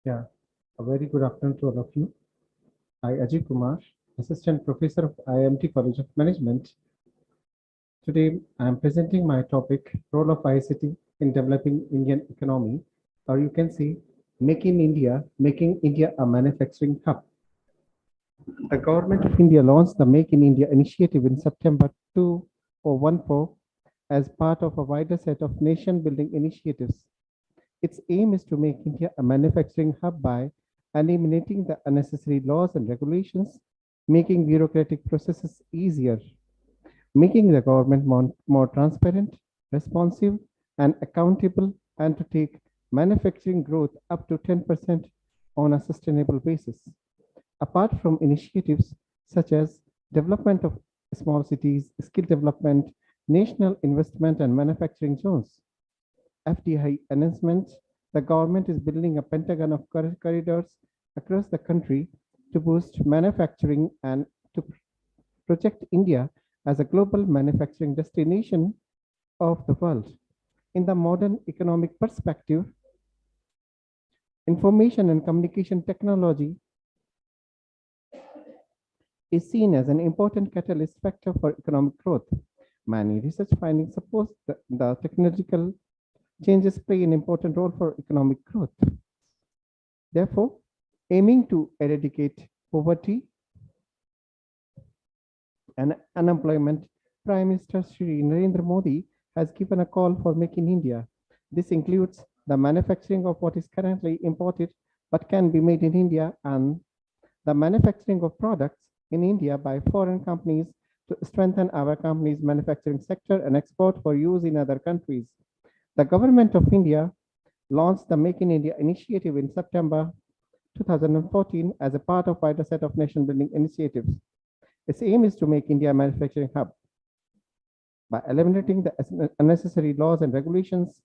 Yeah, a very good afternoon to all of you. I, Ajay Kumar, Assistant Professor of IIMT College of Management. Today, I am presenting my topic, Role of ICT in Developing Indian Economy, or you can say, making India a manufacturing hub. The Government of India launched the Make in India initiative in September 2014 as part of a wider set of nation-building initiatives. Its aim is to make India a manufacturing hub by eliminating the unnecessary laws and regulations, making bureaucratic processes easier, making the government more transparent, responsive, and accountable, and to take manufacturing growth up to 10% on a sustainable basis. Apart from initiatives such as development of small cities, skill development, national investment, and manufacturing zones, FDI announcement, the government is building a pentagon of corridors across the country to boost manufacturing and to project India as a global manufacturing destination of the world. In the modern economic perspective, information and communication technology is seen as an important catalyst factor for economic growth. Many research findings support the technological changes play an important role for economic growth. Therefore, aiming to eradicate poverty and unemployment, Prime Minister Shri Narendra Modi has given a call for Make in India. This includes the manufacturing of what is currently imported but can be made in India and the manufacturing of products in India by foreign companies to strengthen our company's manufacturing sector and export for use in other countries. The Government of India launched the Make in India initiative in September 2014 as a part of wider set of nation building initiatives. Its aim is to make India a manufacturing hub by eliminating the unnecessary laws and regulations,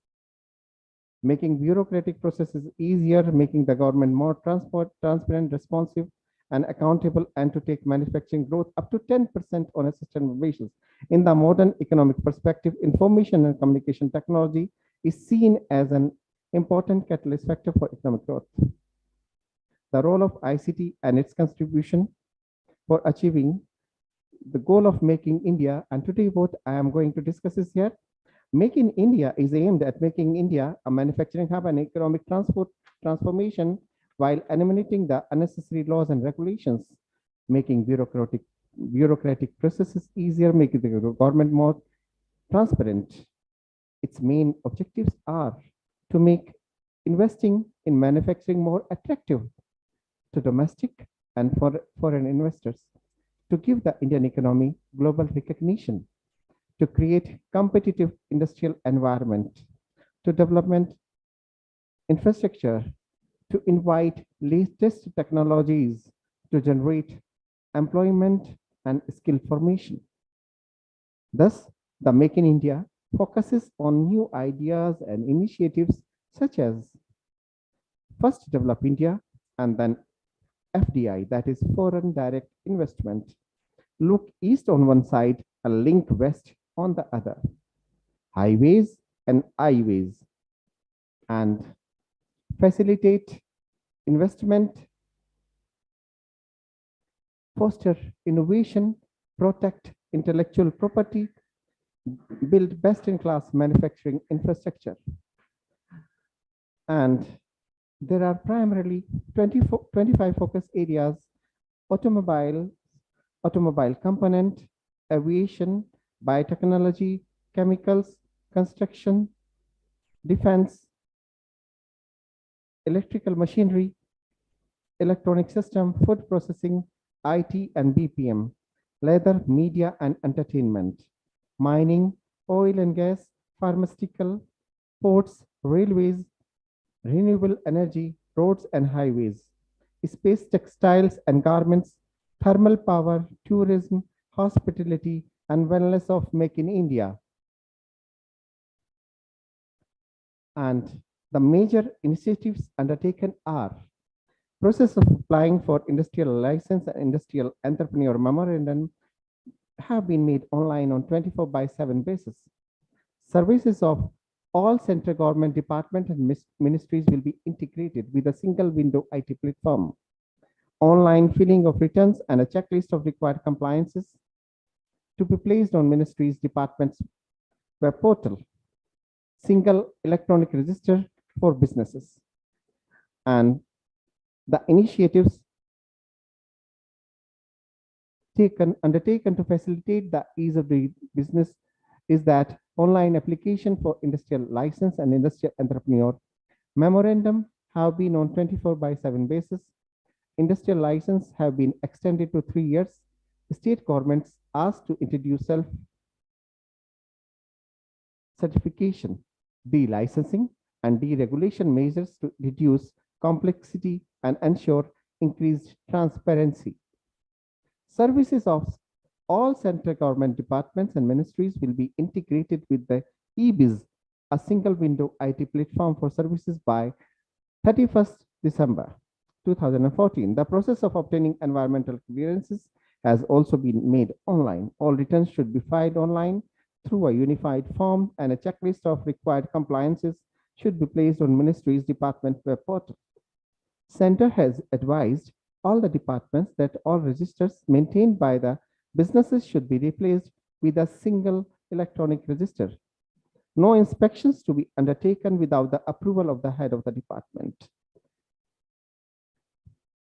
making bureaucratic processes easier, making the government more transparent, responsive, and accountable, and to take manufacturing growth up to 10% on a sustainable basis. In the modern economic perspective, information and communication technology is seen as an important catalyst factor for economic growth. The role of ICT and its contribution for achieving the goal of making India, and today what I am going to discuss is here. Make in India is aimed at making India a manufacturing hub and economic transformation while eliminating the unnecessary laws and regulations, making bureaucratic processes easier, making the government more transparent. Its main objectives are to make investing in manufacturing more attractive to domestic and foreign investors, to give the Indian economy global recognition, to create competitive industrial environment, to development infrastructure, to invite latest technologies to generate employment and skill formation. Thus, the Make in India focuses on new ideas and initiatives such as first develop India and then FDI, that is foreign direct investment. Look east on one side and link west on the other. Highways and highways, and facilitate investment, foster innovation, protect intellectual property, build best-in-class manufacturing infrastructure. And there are primarily 25 focus areas: automobile component, aviation, biotechnology, chemicals, construction, defense, electrical machinery, electronic system, food processing, IT and BPM, leather, media and entertainment, mining, oil and gas, pharmaceutical, ports, railways, renewable energy, roads and highways, space, textiles and garments, thermal power, tourism, hospitality, and wellness of Make in India. And the major initiatives undertaken are process of applying for industrial license and industrial entrepreneur memorandum have been made online on 24/7 basis. Services of All central government departments and ministries will be integrated with a single window IT platform. Online filling of returns and a checklist of required compliances to be placed on ministries' departments' web portal. Single electronic register for businesses. And the initiatives undertaken to facilitate the ease of doing business is that online application for industrial license and industrial entrepreneur memorandum have been on 24/7 basis. Industrial license have been extended to 3 years. State governments asked to introduce self-certification, de-licensing, and deregulation measures to reduce complexity and ensure increased transparency. Services of all central government departments and ministries will be integrated with the eBiz, a single window IT platform for services by 31st December 2014. The process of obtaining environmental clearances has also been made online. All returns should be filed online through a unified form, and a checklist of required compliances should be placed on ministry's department web portal. Center has advised all the departments that all registers maintained by the businesses should be replaced with a single electronic register. No inspections to be undertaken without the approval of the head of the department.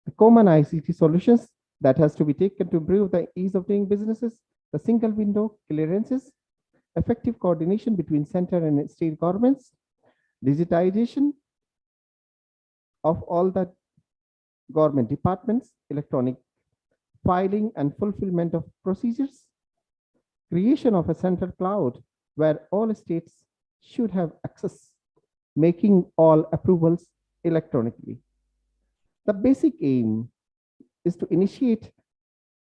The common ICT solutions that has to be taken to improve the ease of doing businesses, the single window clearances, effective coordination between center and state governments, digitization of all the government departments, electronic filing and fulfillment of procedures, creation of a central cloud where all states should have access, making all approvals electronically. The basic aim is to initiate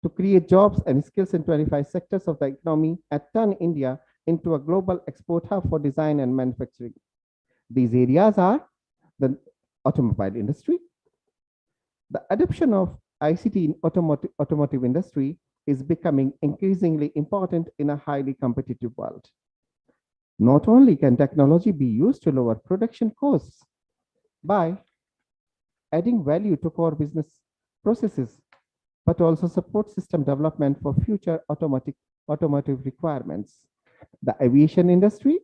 to create jobs and skills in 25 sectors of the economy and turn India into a global export hub for design and manufacturing. These areas are the automobile industry. The adoption of ICT in automotive industry is becoming increasingly important in a highly competitive world. Not only can technology be used to lower production costs by adding value to core business processes, but also support system development for future automotive requirements. The aviation industry,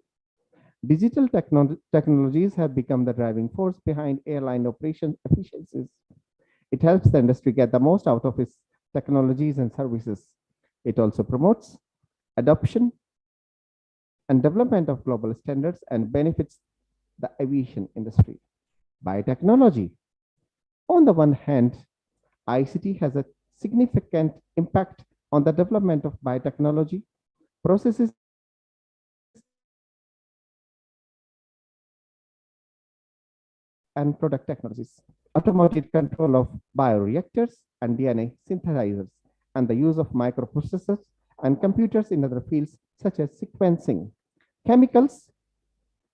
digital technologies have become the driving force behind airline operation efficiencies. It helps the industry get the most out of its technologies and services. It also promotes adoption and development of global standards and benefits the aviation industry. Biotechnology. On the one hand, ICT has a significant impact on the development of biotechnology, processes and product technologies, automated control of bioreactors and DNA synthesizers, and the use of microprocessors and computers in other fields such as sequencing. Chemicals.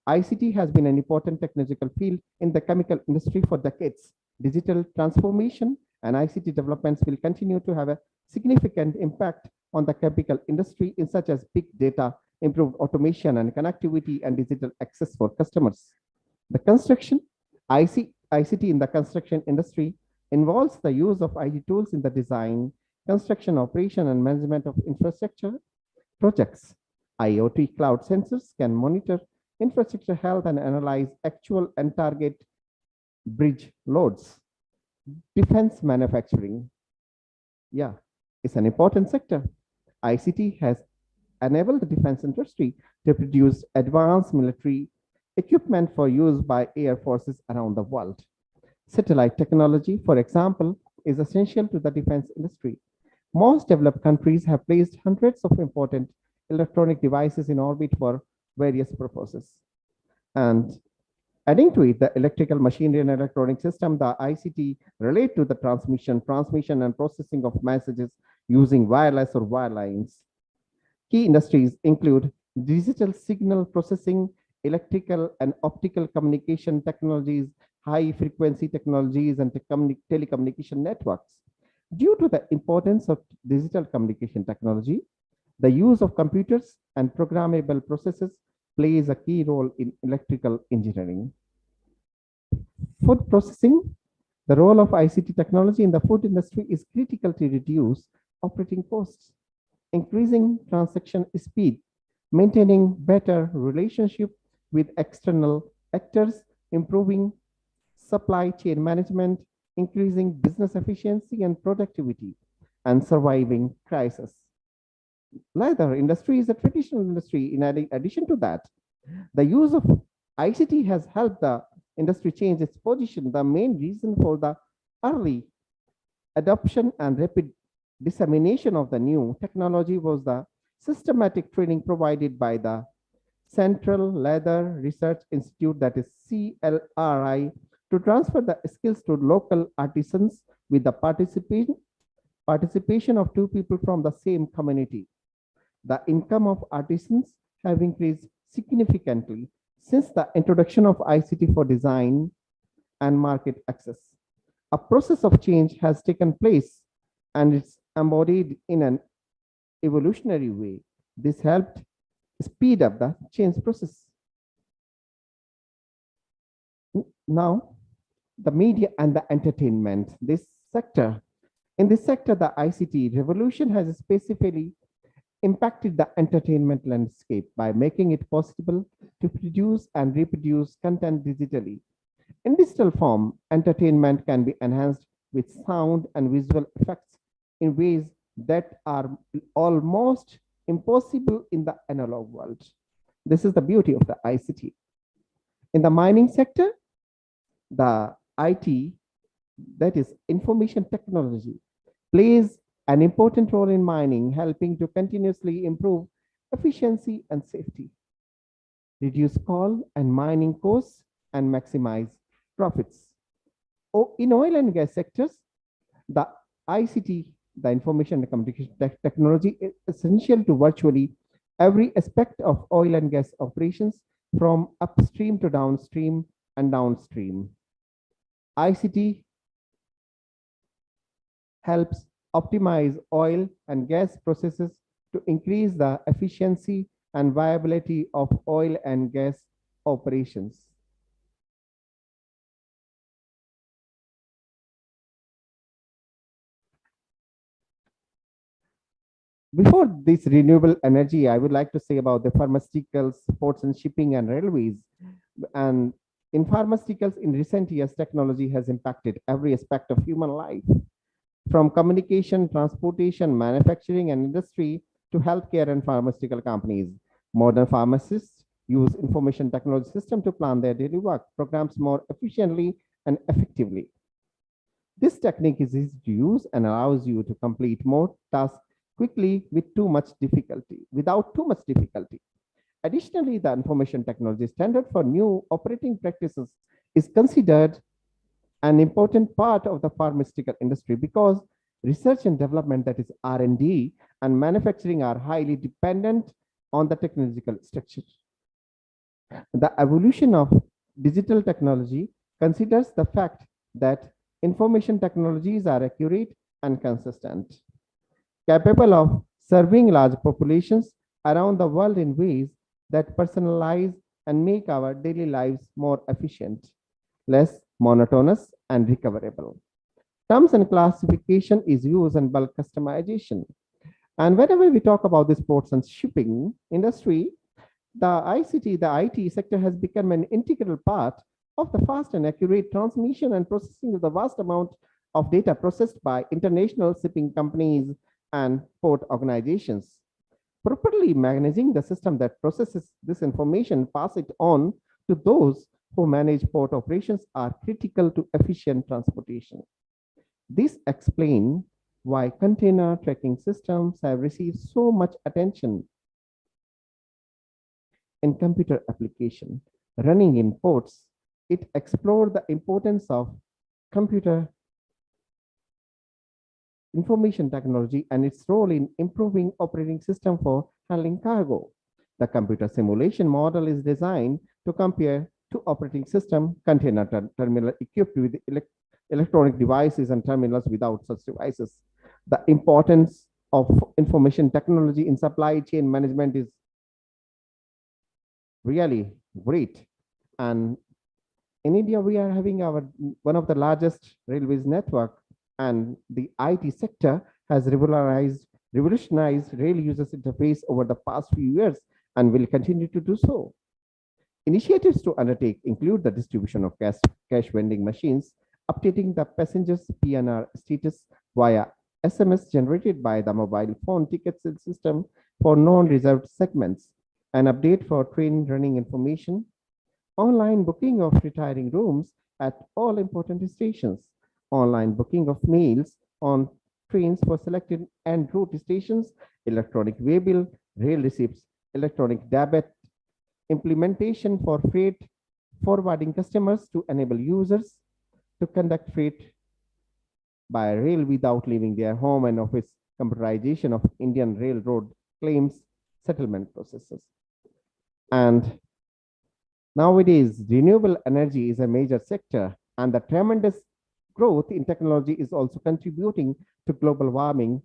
ICT has been an important technological field in the chemical industry for decades. Digital transformation and ICT developments will continue to have a significant impact on the chemical industry in such as big data, improved automation and connectivity, and digital access for customers. The construction. ICT in the construction industry involves the use of IT tools in the design, construction, operation, and management of infrastructure projects. IoT cloud sensors can monitor infrastructure health and analyze actual and target bridge loads. Defense manufacturing. Yeah, it's an important sector. ICT has enabled the defense industry to produce advanced military equipment for use by air forces around the world. Satellite technology, for example, is essential to the defense industry. Most developed countries have placed hundreds of important electronic devices in orbit for various purposes. And adding to it, the electrical machinery and electronic system, the ICT relate to the transmission and processing of messages using wireless or wirelines. Key industries include digital signal processing, electrical and optical communication technologies, high frequency technologies, and telecommunication networks. Due to the importance of digital communication technology, the use of computers and programmable processes plays a key role in electrical engineering. Food processing. The role of ICT technology in the food industry is critical to reduce operating costs, increasing transaction speed, maintaining better relationship with external actors, improving supply chain management, increasing business efficiency and productivity, and surviving crisis. Leather industry is a traditional industry. In addition to that, the use of ICT has helped the industry change its position. The main reason for the early adoption and rapid dissemination of the new technology was the systematic training provided by the Central Leather Research Institute, that is CLRI, to transfer the skills to local artisans with the participation of two people from the same community. The income of artisans have increased significantly since the introduction of ICT for design and market access. A process of change has taken place and it's embodied in an evolutionary way. This helped speed up the change process. Now, the media and the entertainment. In this sector, the ICT revolution has specifically impacted the entertainment landscape by making it possible to produce and reproduce content digitally. In digital form, entertainment can be enhanced with sound and visual effects in ways that are almost impossible in the analog world. This is the beauty of the ICT. In the mining sector, the IT, that is information technology, plays an important role in mining, helping to continuously improve efficiency and safety, reduce coal and mining costs, and maximize profits. In oil and gas sectors, the ICT, the information and communication technology, is essential to virtually every aspect of oil and gas operations, from upstream to downstream and downstream. ICT helps optimize oil and gas processes to increase the efficiency and viability of oil and gas operations. Before this renewable energy, I would like to say about the pharmaceuticals, ports and shipping and railways. And in pharmaceuticals, in recent years, technology has impacted every aspect of human life, from communication, transportation, manufacturing, and industry to healthcare and pharmaceutical companies. Modern pharmacists use information technology system to plan their daily work programs more efficiently and effectively. This technique is easy to use and allows you to complete more tasks quickly without too much difficulty. Additionally, the information technology standard for new operating practices is considered an important part of the pharmaceutical industry because research and development, that is R&D, and manufacturing are highly dependent on the technological structure. The evolution of digital technology considers the fact that information technologies are accurate and consistent, capable of serving large populations around the world in ways that personalize and make our daily lives more efficient, less monotonous, and recoverable. Terms and classification is used in bulk customization. And whenever we talk about the ports and shipping industry, the ICT, the IT sector has become an integral part of the fast and accurate transmission and processing of the vast amount of data processed by international shipping companies and port organizations. Properly managing the system that processes this information, pass it on to those who manage port operations are critical to efficient transportation. This explains why container tracking systems have received so much attention in computer application. Running in ports, it explored the importance of computer information technology and its role in improving operating system for handling cargo. The computer simulation model is designed to compare two operating system, container terminal equipped with electronic devices and terminals without such devices. The importance of information technology in supply chain management is really great. And in India, we are having our one of the largest railways network, and the IT sector has revolutionized rail users interface over the past few years and will continue to do so. Initiatives to undertake include the distribution of cash vending machines, updating the passengers' PNR status via SMS generated by the mobile phone ticket system for non-reserved segments, an update for train running information, online booking of retiring rooms at all important stations, online booking of meals on trains for selected en route stations, electronic waybill, rail receipts, electronic debit implementation for freight forwarding customers to enable users to conduct freight by rail without leaving their home and office, computerization of Indian railroad claims settlement processes. And nowadays, renewable energy is a major sector, and the tremendous growth in technology is also contributing to global warming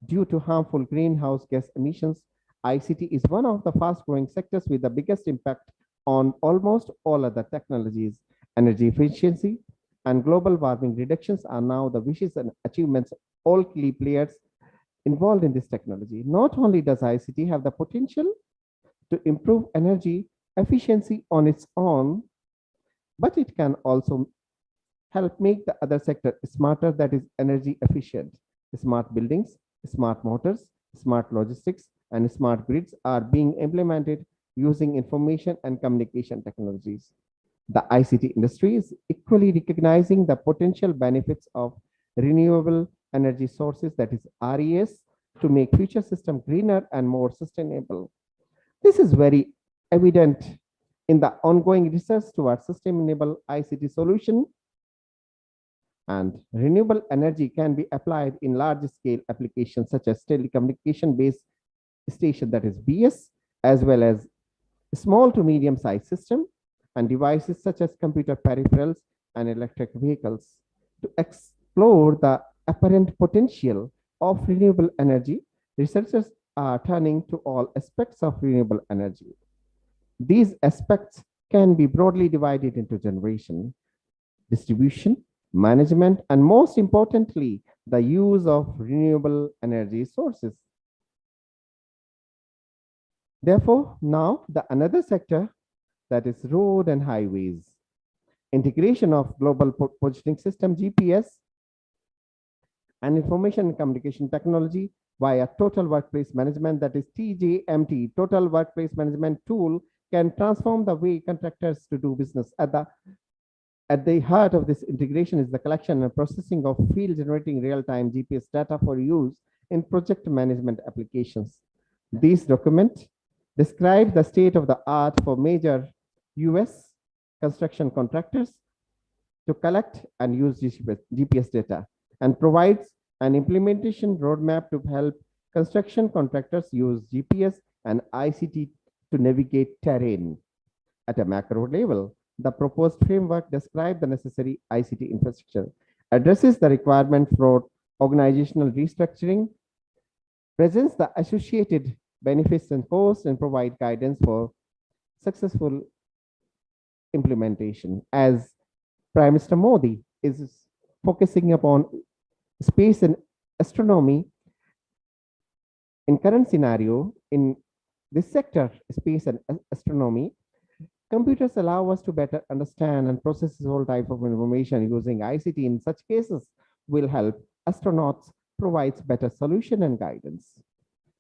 due to harmful greenhouse gas emissions. ICT is one of the fast growing sectors with the biggest impact on almost all other technologies. Energy efficiency and global warming reductions are now the wishes and achievements of all key players involved in this technology. Not only does ICT have the potential to improve energy efficiency on its own, but it can also help make the other sector smarter, that is energy efficient. Smart buildings, smart motors, smart logistics, and smart grids are being implemented using information and communication technologies. The ICT industry is equally recognizing the potential benefits of renewable energy sources, that is RES, to make future system greener and more sustainable. This is very evident in the ongoing research towards sustainable ICT solution, and renewable energy can be applied in large scale applications such as telecommunication based station, that is BS, as well as small to medium sized system and devices such as computer peripherals and electric vehicles. To explore the apparent potential of renewable energy, researchers are turning to all aspects of renewable energy. These aspects can be broadly divided into generation, distribution, management, and most importantly, the use of renewable energy sources. Therefore, now the another sector, that is road and highways. Integration of global positioning system GPS and information and communication technology via total workplace management, that is TJMT, total workplace management tool, can transform the way contractors to do business. At the heart of this integration is the collection and processing of field generating real-time GPS data for use in project management applications. These documents describe the state of the art for major US construction contractors to collect and use GPS data, and provides an implementation roadmap to help construction contractors use GPS and ICT to navigate terrain. At a macro level, the proposed framework describes the necessary ICT infrastructure, addresses the requirement for organizational restructuring, presents the associated benefits and costs, and provide guidance for successful implementation. As Prime Minister Modi is focusing upon space and astronomy, in current scenario, in this sector, space and astronomy, computers allow us to better understand and process all type of information using ICT. In such cases, will help astronauts provides better solution and guidance.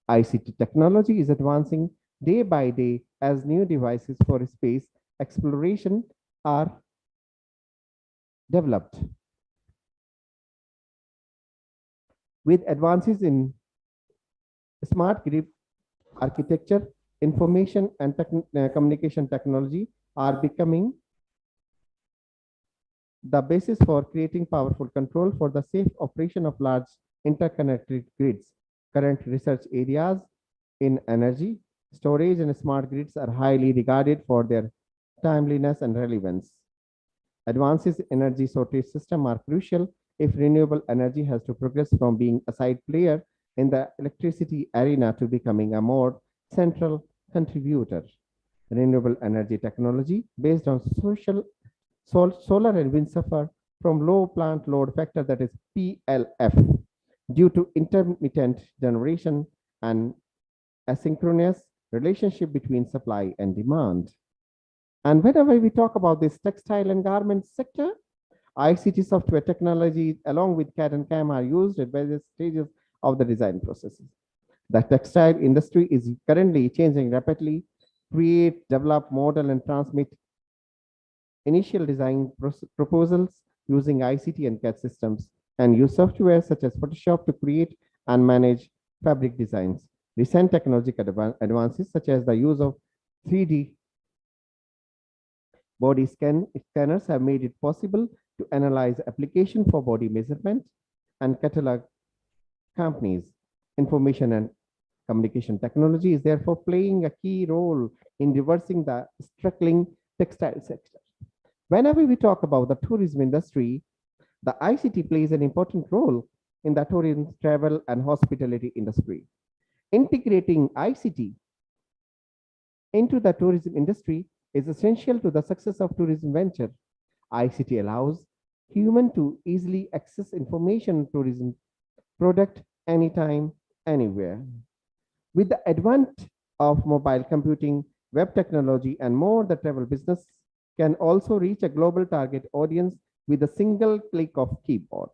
ICT technology is advancing day by day as new devices for space exploration are developed. With advances in smart grid architecture, information and communication technology are becoming the basis for creating powerful control for the safe operation of large interconnected grids. Current research areas in energy, storage, and smart grids are highly regarded for their timeliness and relevance. Advances in energy storage system are crucial if renewable energy has to progress from being a side player in the electricity arena to becoming a more central contributor. renewable energy technology based on solar and wind suffer from low plant load factor, that is PLF, due to intermittent generation and asynchronous relationship between supply and demand. And whenever we talk about this textile and garment sector, ICT software technologies along with CAD and CAM are used at various stages of the design processes. The textile industry is currently changing rapidly. Create, develop, model, and transmit initial design proposals using ICT and CAD systems, and use software such as Photoshop to create and manage fabric designs. Recent technological advances such as the use of 3D body scanners have made it possible to analyze application for body measurement and catalog companies. Information and communication technology is therefore playing a key role in reversing the struggling textile sector. Whenever we talk about the tourism industry, the ICT plays an important role in the tourism, travel, and hospitality industry. Integrating ICT into the tourism industry is essential to the success of tourism venture. ICT allows human to easily access information tourism product anytime, anywhere. With the advent of mobile computing, web technology, and more, the travel business can also reach a global target audience with a single click of keyboard.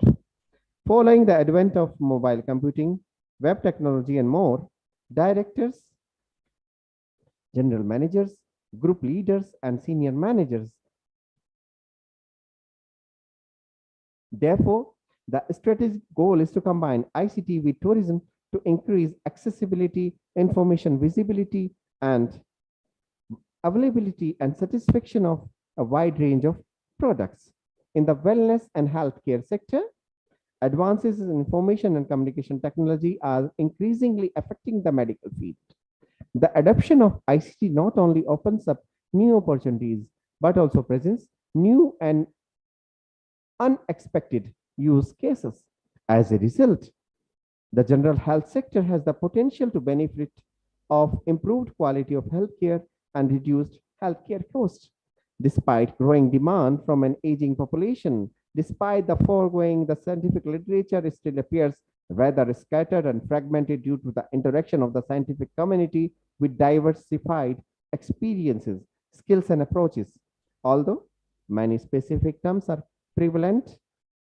Following the advent of mobile computing, web technology, and more, directors, general managers, group leaders, and senior managers. Therefore, the strategic goal is to combine ICT with tourism to increase accessibility, information visibility, and availability and satisfaction of a wide range of products. In the wellness and healthcare sector, advances in information and communication technology are increasingly affecting the medical field. The adoption of ICT not only opens up new opportunities, but also presents new and unexpected use cases. As a result, the general health sector has the potential to benefit of improved quality of healthcare and reduced healthcare costs. Despite growing demand from an aging population, despite the foregoing, the scientific literature still appears rather scattered and fragmented due to the interaction of the scientific community with diversified experiences, skills, and approaches. Although many specific terms are prevalent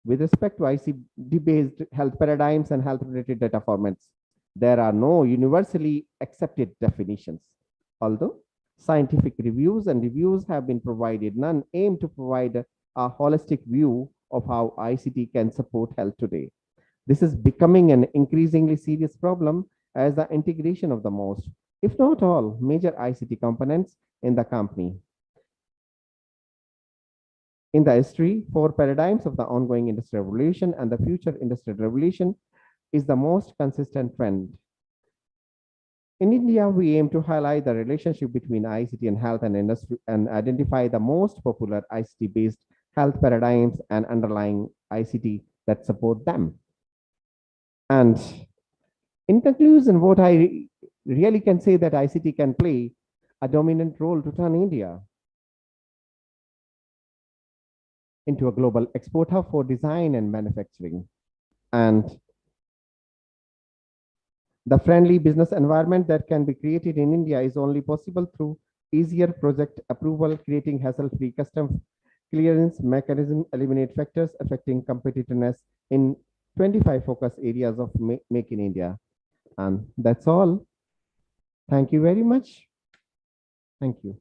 with respect to ICT-based health paradigms and health-related data formats, there are no universally accepted definitions. Although scientific reviews have been provided, none aim to provide a holistic view of how ICT can support health today. This is becoming an increasingly serious problem as the integration of the most, if not all, major ICT components in the company. In the history, four paradigms of the ongoing industrial revolution and the future industrial revolution is the most consistent trend. In India, we aim to highlight the relationship between ICT and health and industry and identify the most popular ICT-based health paradigms and underlying ICT that support them. And in conclusion, what I really can say that ICT can play a dominant role to turn India into a global export hub for design and manufacturing. And the friendly business environment that can be created in India is only possible through easier project approval, creating hassle-free custom clearance mechanism, eliminate factors affecting competitiveness in 25 focus areas of Make in India. And that's all. Thank you very much. Thank you.